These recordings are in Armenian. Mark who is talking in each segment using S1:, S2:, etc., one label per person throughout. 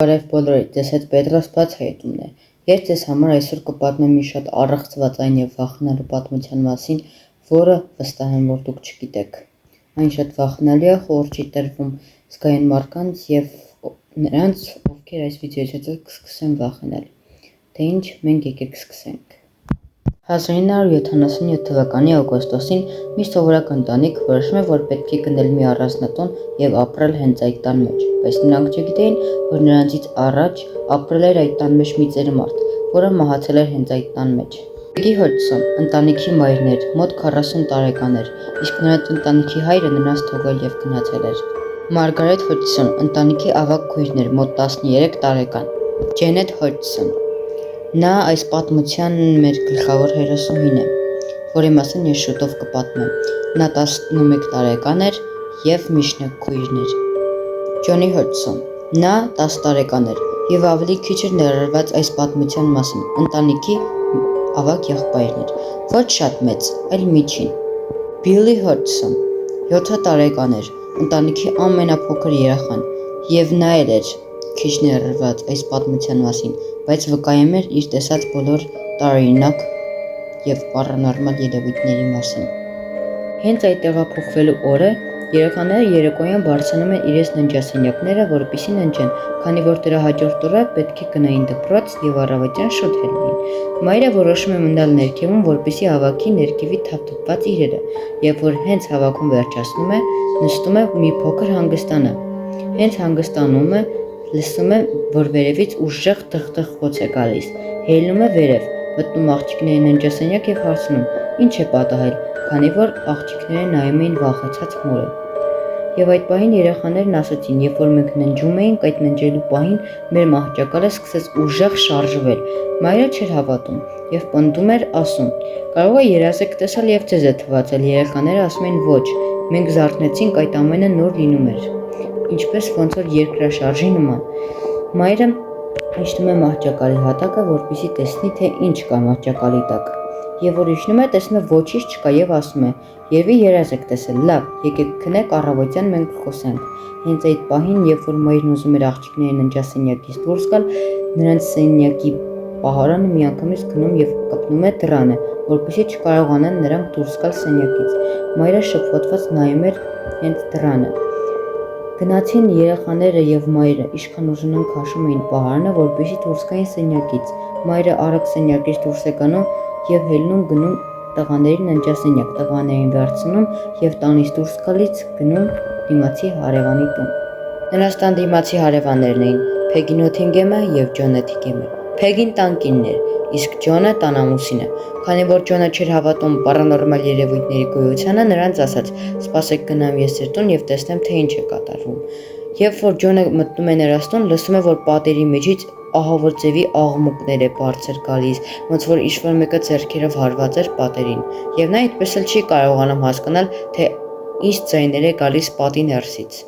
S1: Բարև բոլորիդ, ձեզ հետ Պետրոս բաց հայտումն է։ Ես ձեզ համար այսօր կպատմեմ մի շատ առեղծվածային եւ վախենալու պատմության մասին, որը վստահ եմ, որ դուք չգիտեք։ Այն շատ վախենալի է, խորհուրդ չի տրվում զգայուն մարդկանց եւ նրանց, ովքեր այս վիդեոից հետո կսկսեն վախենալ։ Թե ինչ, մենք եկեք սկսենք։ 1977 թվականի օգոստոսին մի սովորական ընտանիք որոշում է, որ պետք է գնել մի առանձնատուն եւ ապրել հենց այդ տան մեջ, բայց նրանք չգիտեին, որ նրանցից առաջ ապրել էր այդ տան մեջ մի ծերմարդ, որը մահացել էր հենց այդ տան մեջ։ Պեգի Հոջսոն ընտանիքի մայրն էր, մոտ 40 տարեկան էր, իսկ նրա ընտանիքի հայրը նրանց թողել եւ գնացել էր։ Մարգարետ Հոջսոն ընտանիքի ավագ քույրն էր, մոտ 13 տարեկան։ Ջենեթ Հոջսոն Նա այս պատմության մեր գլխավոր հերոսուհին է, որի մասին ես շուտով կպատմեմ։ Նա 11 տարեկան էր եւ Միշնե քույրն էր։ Ջոնի Հոջսոն Նա 10 տարեկան էր եւ ավելի քիչ էր ներառված այս պատմության մասին։ Ընտանիքի ավագ եղբայրն էր, ոչ շատ մեծ, այլ միջին։ Բիլի Հոջսոն 7 տարեկան էր, ընտանիքի ամենափոքր երեխան եւ նա էր քիչ ներառված այս պատմության մասին, բայց վկայում էր իր տեսած բոլոր տարօրինակ եւ պարանորմալ երևույթների մասին։ Հենց այդ տեղափոխվելու օրը երեխաները երեկոյան բարձրանում են իրենց ննջասենյակները, որպեսզի ննջեն, քանի որ դրա հաջորդ օրը պետք է գնային դպրոց եւ առավոտյան շուտ ելնեին։ Մայրը որոշում է մնալ ներքևում, որպեսզի հավաքի ներքևի թափթփված իրերը, եւ որ հենց հավաքում վերջացնում է, նստում է մի փոքր հանգստանա։ Հենց հանգստանում է, լսում է, որ վերևից ուժեղ թխթխոց է գալիս, հելնում է վերև, մտնում աղջիկների ննջասենյակ եւ հարցնում. ինչ է պատահել, քանի որ աղջիկները նայում էին վախեցած մորը։ Եվ այդ պահին երեխաներն ասացին, երբ որ մենք ննջում էինք, այդ ննջելու պահին մեր մահճակալը սկսեց ուժեղ շարժվել։ Մայրը չէր հավատում եւ պնդում էր, ասում. կարող է երազեք տեսալ եւ ձեզ է թվացել։ Երեխաները ասում էին ոչ, մենք զարթնեցինք, այդ ամենը նոր լինում էր, ինչպես ոնց որ երկրաշարժի նման։ Մայրը իջնում է մահճակալի հատակը, որպեսզի տեսնի, թե ինչ կա մահճակալի տակ։ Եվ որ իջնում է, տեսնում է ոչինչ չկա եւ ասում է. «Եվի երազ եք տեսել, լավ, եկեք քնեք, առավոտյան մենք կխոսենք»։ Հենց այդ պահին, երբ որ մայրն ուզում էր աղջիկների ննջասենյակից դուրս գալ, նրանց սենյակի պահարանը միանգամից գնում եւ կպնում է դռանը, որպեսզի չկարողանան նրանք դուրս գալ սենյակից։ Մայրը շփոթված նայում էր հենց դռանը։ Գնացին երեխաները եւ մայրը, ինչքան ուժունան քաշում էին պահարանը, որպեսզի դուրս գային սենյակից։ Մայրը արագ սենյակից դուրս է գնում եւ հելնում գնում տղաների ննջասենյակ, տղաներին վերցնում եւ տանից դուրս գալիս գնում դիմացի հարևանի տուն։ Նրանց տան դիմացի հարևաններն էին Փեգի Նոթինգեմը եւ Ջոն Նոթինգեմը։ Փեգին տան կինն էր, իսկ Ջոնը տան ամուսինը։ Քանի որ Ջոնը չէր հավատում պարանորմալ երևույթների գոյությանը, նրանց ասաց. «Սպասեք գնամ ես ձեր տուն եւ տեսնեմ, թե ինչ է կատարվում»։ Երբ որ Ջոնը մտնում է նրանց տուն, լսում է, որ պատերի միջից ահավոր ձևի աղմուկներ է բարձր գալիս, ոնց որ ինչ-որ մեկը ձեռքերով հարված էր պատերին, եւ նա այդպես էլ չի կարողանում հասկանալ, թե ինչ ձայներ է գալիս պատի ներսից։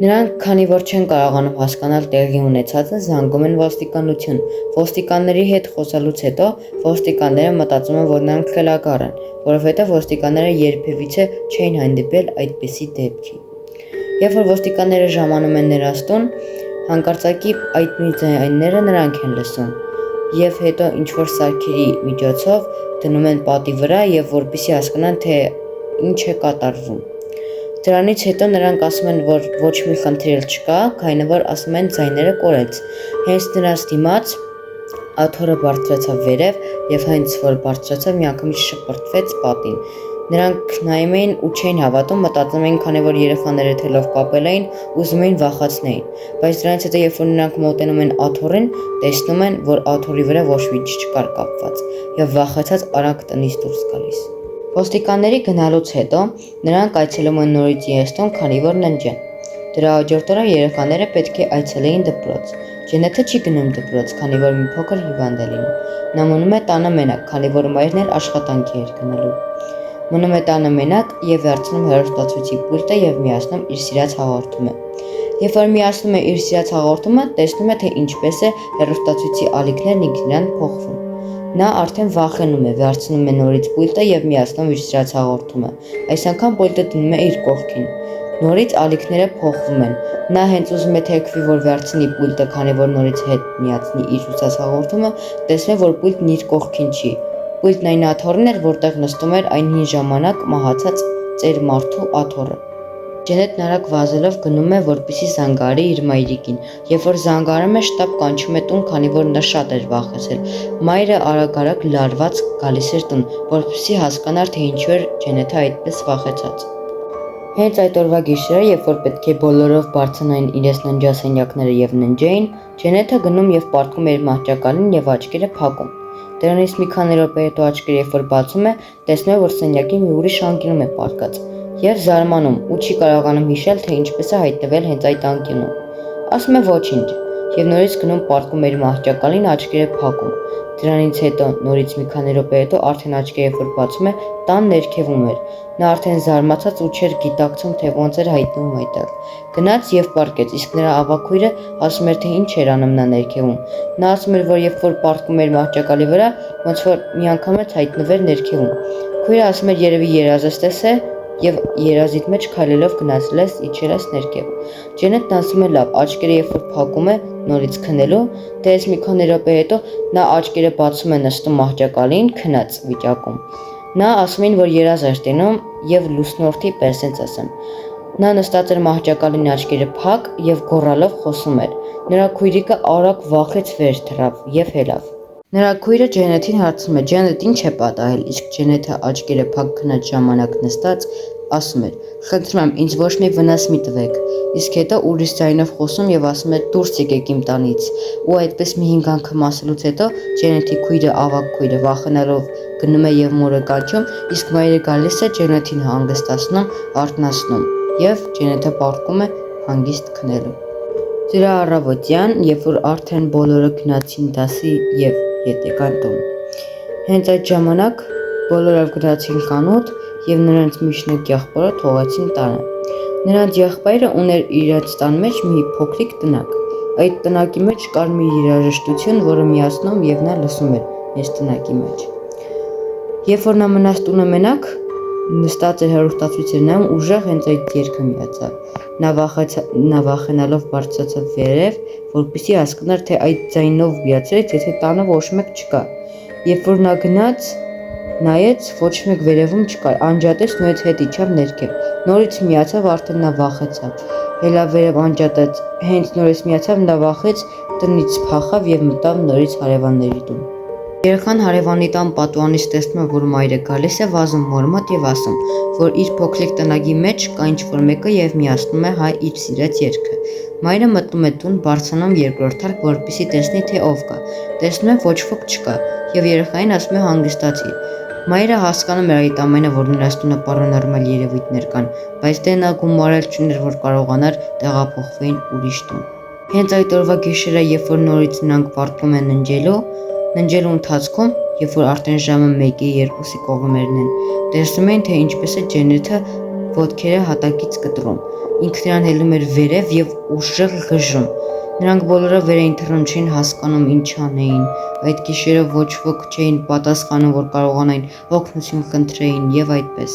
S1: Նրանք, քանի որ չեն կարողանում հասկանալ տեղի ունեցածը, զանգում են ոստիկանություն։ Ոստիկանների հետ խոսալուց հետո ոստիկանները մտածում են, որ նրանք խելագար են, որովհետեւ ոստիկանները երբևիցե չէին հանդիպել այդպիսի դեպքի։ Երբ որ ոստիկանները ժամանում են նրանց տուն, հանկարծակի այդ նույն ձայները նրանք են լսում եւ հետո ինչ-որ սարքերի միջոցով դնում են պատի վրա եւ որպեսզի հասկանան, թե ինչ է կատարվում։ Դրանից հետո նրանք ասում են, որ ոչ մի խնդիր չկա, քանի որ ասում են ձայները կորեց։ Հենց նրանց դիմաց աթոռը բարձրացավ վերև եւ հենց որ բարձրացավ միանգամից շպրտվեց պատին։ Նրանք նայում էին ու չէին հավատում, մտածում էին, քանի որ երեխաները թելով կապել էին, ուզում էին վախացնեին, բայց դրանից հետո երբ որ նրանք մոտենում են աթոռին, տեսնում են, որ աթոռի վրա ոչ մի ինչ չկար կապված եւ վախեցած արագ տնից դուրս գալիս։ Ոստիկանների գնալուց հետո նրանք այցելում են նորից իրենց տուն, քանի որ ննջեն։ Դրա հաջորդ օրը երեխաները պետք է այցելեին դպրոց։ Ջենեթը չի գնում դպրոց, քանի որ մի փոքր հիվանդ է լինում։ Նա մնում է տանը մենակ, քանի որ մայրն էլ աշխատանքի էր գնալու։ Մնում է տանը մենակ եւ վերցնում հեռուստացույցի պուլտը եւ միացնում իր սիրած հաղորդումը։ Երբ որ միացնում է իր սիրած հաղորդումը, տեսնում է, թե ինչպես է հեռուստացույցի ալիքներն ինքնիրան փոխվում։ Նա արդեն վախենում է, վերցնում է նորից պուլտը եւ միացնում իր սիրած հաղորդումը։ Այս անգամ պուլտը դնում է իր կողքին։ նորից ալիքները փոխվում են։ Նա հենց ուզում է թեքվի, որ վերցնի պուլտը, քանի որ նորից հետ միացնի իր ուզած հաղորդումը, տեսնում է, որ պուլտն իր կողքին չի։ Պուլտն այն աթոռն էր, որտեղ նստում էր այն հին ժամանակ մահացած ծեր մարդու աթոռը։ Ջենետն արագ վազելով գնում է, որպեսզի զանգարի իր մայրիկին, երբ որ զանգարում է, շտապ կանչում է տուն, քանի որ նա շատ էր վախեցել։ Մայրը արագ լարված գալիս էր տուն, որպեսզի հասկանար, թե ինչու էր Ջենետը այդպես վախեցած։ Հենց այդ օրվա գիշերը, երբ որ պետք է բոլորով բարձրանային իրենց ննջասենյակները եւ ննջեին, Ջենետը գնում եւ պառկում է իր մահճակալին եւ աչքերը փակում։ Դրանից մի քանի րոպե հետո աչքերը երբ որ բացում է, տեսնում է, որ սենյակի մի ուրիշ անկյունում է պառկած եւ զարմանում ու չի կարողանում հիշել, թե ինչպես է հայտնվել հենց այդ անկյունում։ Ասում է ոչինչ եւ նորից գնում պառկում իր մահճակալին, աչքերը փակում։ Դրանից հետո նորից մի քանի րոպե հետո արդեն աչքերը երբ որ բացում է, տան ներքևում էր։ Նա արդեն զարմացած ու չէր գիտակցում, թե ոնց էր հայտնվում այդտեղ։ Գնաց եւ պառկեց, իսկ նրա ավագույրը ասում էր, թե ինչ էր անում նա ներքևում։ Նա ասում էր, որ երբ որ պառկում էր մահճակալի վրա, ոնց որ միանգամից հայտնվեր ներքևում։ Քույրը ասում էր, երևի երազ ես տեսել եւ երազիդ մեջ քայլելով գնացել ես, իջել ես ներքև։ Ջենետն ասում է լավ, աչքերը երբ որ փակում է, նորից քնելու, դες մի քանի րոպե հետո նա աչքերը բացում է, նստում մահճակալին, քնած վիճակում։ Նա ասում են, որ երազ էր տենում եւ լուսնորդի պես են ասեմ։ Նա նստած էր մահճակալին, աչքերը փակ եւ գոռալով խոսում էր։ Նրա քույրիկը արագ վախից վեր թռավ եւ հելավ։ Նրա քույրը Ջենետին հարցնում է. Ջենետ ինչ է պատահել, իսկ Ջենետը աչքերը փակ քնած ժամանակ նստած ասում էր. խնդրում եմ, ինձ ոչ մի վնաս մի տվեք։ Իսկ հետո ուրիշ ձայնով խոսում եւ ասում էր դուրս եկեք իմ տանից։ Ու այդպես մի 5 անգամ ասելուց հետո Ջենետի քույրը, ավագ քույրը վախենալով գնում է եւ մորը կանչում, իսկ մայրը գալիս է Ջենետին հանգստացնում, արթնացնում եւ Ջենետը պառկում է հանգիստ քնելու։ Դրա առավոտյան, երբ որ արդեն բոլորը գնացին դասի եւ ետ եկան տուն։ Հենց այդ ժամանակ բոլորով գնացին կանոտ եւ նրանց միջնոկ եղբորը թողեցին տանը։ Նրանց եղբայրը ուներ իրաց տան մեջ մի փոքրիկ տնակ։ Այդ տնակի մեջ կար մի երաժշտություն, որը միացնում եւ նա լսում էր այս տնակի մեջ։ Երբ որ նա մնաց տունը մենակ, նստած էր հեռուստացույցեր նայում, ուժեղ հենց այդ երգը միացավ։ Նա վախենալով բարձրացավ վերև, որպեսզի հասկանար, թե այդ ձայնով միացրեց, եթե տանը ոչ մեկ չկա։ Երբ որ նա գնաց, նայեց, ոչ մեկ վերևում չկար, անջատեց, նույնիսկ հետ իջավ ներքև։ Նորից միացավ, արդեն նա վախեցավ։ Հելավ վերև անջատեց, հենց նորից միացավ, նա վախեց, տնից փախավ եւ մտավ նորից հարևանների տուն։ Երեխան հարևանի տան պատուհանից տեսնում է, որ մայրը գալիս է, վազում մոր մոտ եւ ասում, որ իր փոքրիկ տնագի մեջ կա ինչ-որ մեկը եւ միացնում է հայ իր սիրած երգը։ Մայրը մտնում է տուն, բարձրանում երկրորդ հարկը, որպեսզի տեսնի, թե ով կա։ Տեսնում է ոչ ոք չկա եւ երեխային ասում է հանգստացի։ Մայրը հասկանում էր այդ ամենը, որ նրանց տունը պարոնորմալ երևույթներ կան, բայց դե նա գումարել չուներ, որ կարողանար տեղափոխվեին ուրիշ տուն։ Հենց այդ օրվա գիշերը, երբ որ նորից նրանք պառկում են ննջելու ընթացքում, երբ որ արդեն ժամը 1-ի 2-ի կողմերն են, տեսնում են, թե ինչպես է Ջենետը ոտքերը հատակից կտրում։ Ինքն նրան հելում էր վերև եւ ուժեղ գժում։ Նրանք բոլորը վեր էին թռնում, չէին հասկանում ինչ անեին։ Այդ գիշերը ոչ ոք չէին պատասխանում, որ կարողանային օգնություն խնդրեին եւ այդպես։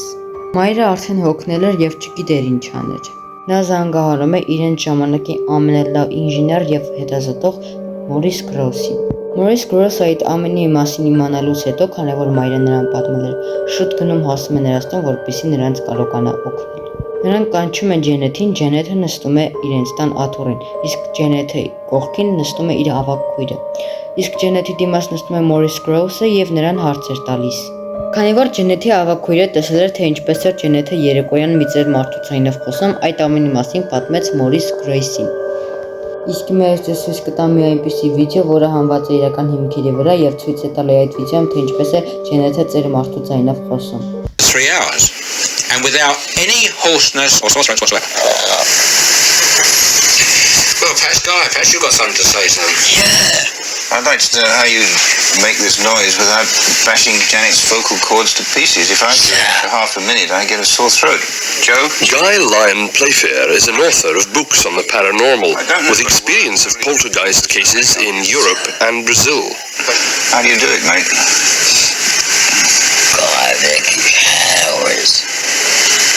S1: Մայրը արդեն հոգնել էր եւ չգիտեր ինչ աներ։ Նա զանգահարում է իրենց ժամանակի ամենալավ ինժեներ եւ հետազոտող Մորիս Գրոսին։ Մորիս Գրոսը այդ ամենի մասին իմանալուց հետո, քանի որ մայրը նրան պատմել էր, շուտ գնում հասնում է նրանց տուն, որպեսզի նրանց կարողանա օգնել։ Նրանք կանչում են Ջենետին, Ջենետը նստում է իրենց տան աթոռին, իսկ Ջենետի կողքին նստում է իր ավագ քույրը։ Իսկ Ջենետի դիմաց նստում է Մորիս Գրոսը եւ նրան հարցեր տալիս։ Քանի որ Ջենետի ավագ քույրը տեսել էր, թե ինչպես էր Ջենետը երեկոյան մի ծեր մարդու ցայնով խոսում, այդ ամենի մասին պատմեց Մորիս Գրոսին։ Իսկ մեր ցույց կտամ մի այնպիսի վիդեո, որը հանված է իրական հիմքերի վրա եւ ցույց է տալի այդ վիդեոն, թե ինչպես է Ջենետը ծեր մարդու ցայնով խոսում։
S2: 3 hours and without any hoarseness or sorcerance whatsoever. Well, perhaps you've got something to say, son.
S3: Yeah. I'd like to know how you make this noise without bashing Janet's vocal cords to pieces. If I do it for half a minute, I get a sore throat. Joe?
S4: Guy Lyon Playfair is an author of books on the paranormal, with experience of poltergeist cases in Europe and Brazil.
S3: How do you do it, mate?
S5: God, Vicky, hours.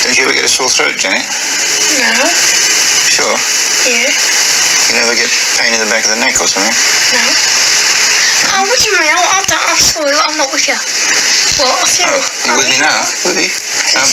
S3: Do Don't you ever get a sore throat, Janet?
S5: No.
S3: Sure.
S5: Yeah.
S3: You never get pain in the back of the neck or something?
S5: No. Oh, what do you mean? I'm sorry, I'm not with you. What? I feel.
S3: You with me now? With me?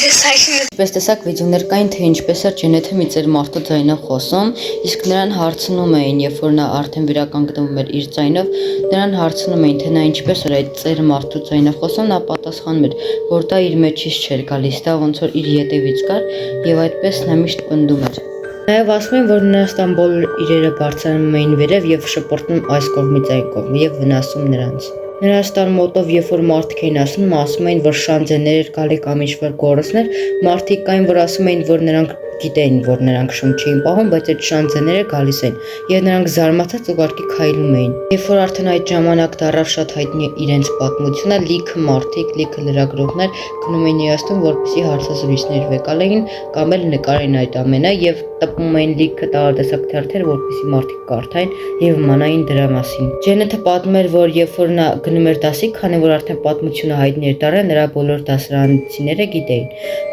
S5: It's taking the.
S1: Ինչպես տեսակ վիդեոներ կային, թե ինչպես էր Ջենեթը միծեր մարդու ձայնով խոսում, իսկ նրան հարցնում էին, երբ որ նա արդեն վերականգնվում էր իր ձայնով, նրան հարցնում էին, թե նա ինչպես էր այդ ծեր մարդու ձայնով խոսում, նա պատասխանում էր, որ դա իր մեջից չէր գալիս, դա ոնց որ իր ետևից կար, եւ այդպես նա միշտ պնդում էր։ Նաև ասում են, որ նրանց բոլոր իրերը բարձրանում էին վերև եւ շպրտում այս կողմից այն կողմ եւ վնասում նրանց։ Նրանց տան մոտով, երբ որ մարդիկ էին ասում էին, որ շանձեներ էր գալի կամ ինչ-որ գոռոցներ, մարդիկ կային, որ ասում էին, որ նրանք գիտեին, որ նրանք շուն չէին պահում, բայց այդ շանձեները գալիս են եւ նրանք զարմացած ուղարկի քայլում էին։ Երբ որ արդեն այդ ժամանակ դարավ շատ հայտնի իրենց պատմությունը, լիքը մարդիկ, լիքը լրագրողներ գնում էին իրաստուն, որպեսզի հարցազրույցներ վեկալեին կամ էլ նկարեն այդ ամենը եւ տպում էին լիքը տարատեսակ թերթեր, որպեսզի մարդիկ կարդային եւ իմանային դրա մասին։ Ջենեթը պատմում էր, որ երբ որ նա գնում էր դասի, քանի որ արդեն պատմությունը հայտնի էր դարել, նրա բոլոր դասարանցիները գիտեին։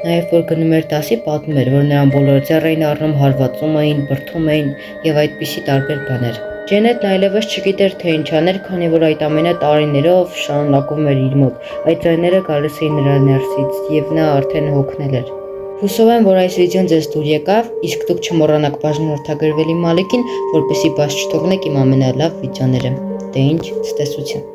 S1: Նաև որ գնում էր դասի, պատմում էր, որ նրան բոլորը ձեռ էին առնում, հարվածում էին, բրդում էին եւ այդպիսի տարբեր բաներ։ Ջենեթն այլևս չգիտեր, թե ինչ աներ, քանի որ այդ ամենը տարիներով շարունակվում էր իր մոտ։ Այդ ձայները գալիս էին նրա ներսից եւ նա արդեն հոգնել էր։ Հուսով եմ, որ այս վիդեոն ձեզ դուր եկավ, իսկ դուք չմոռանաք բաժանորդագրվել իմ ալիքին, որպեսզի բաց չթողնեք իմ ամենալավ վիդեոները։ Դե ինչ, ցտեսություն։